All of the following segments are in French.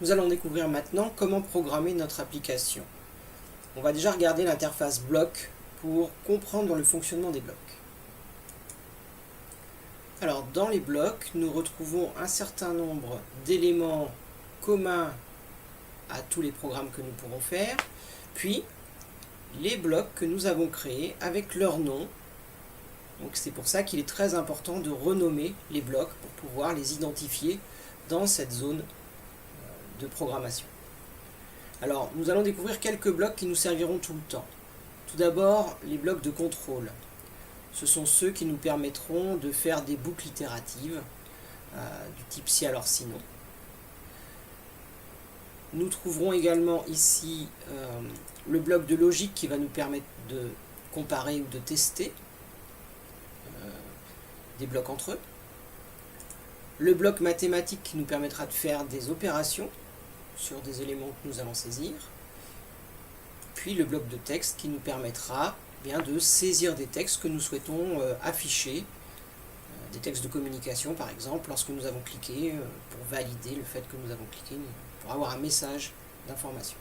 Nous allons découvrir maintenant comment programmer notre application. On va déjà regarder l'interface bloc pour comprendre le fonctionnement des blocs. Alors dans les blocs, nous retrouvons un certain nombre d'éléments communs à tous les programmes que nous pourrons faire, puis les blocs que nous avons créés avec leur nom. Donc c'est pour ça qu'il est très important de renommer les blocs pour pouvoir les identifier dans cette zone de programmation. Alors nous allons découvrir quelques blocs qui nous serviront tout le temps. Tout d'abord, les blocs de contrôle. Ce sont ceux qui nous permettront de faire des boucles itératives du type si alors sinon. Nous trouverons également ici le bloc de logique qui va nous permettre de comparer ou de tester des blocs entre eux. Le bloc mathématique qui nous permettra de faire des opérations sur des éléments que nous allons saisir. Puis le bloc de texte qui nous permettra de saisir des textes que nous souhaitons afficher, des textes de communication par exemple, lorsque nous avons cliqué pour valider le fait que nous avons cliqué, pour avoir un message d'information.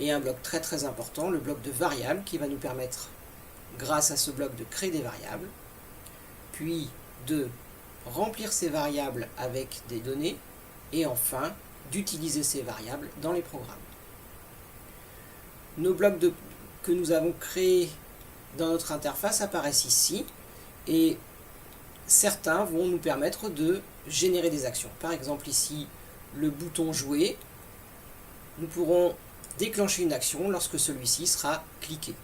Et un bloc très très important, le bloc de variables, qui va nous permettre, grâce à ce bloc, de créer des variables, puis de remplir ces variables avec des données, et enfin d'utiliser ces variables dans les programmes. Nos blocs que nous avons créés dans notre interface apparaissent ici, et certains vont nous permettre de générer des actions. Par exemple ici, le bouton jouer, nous pourrons déclencher une action lorsque celui-ci sera cliqué.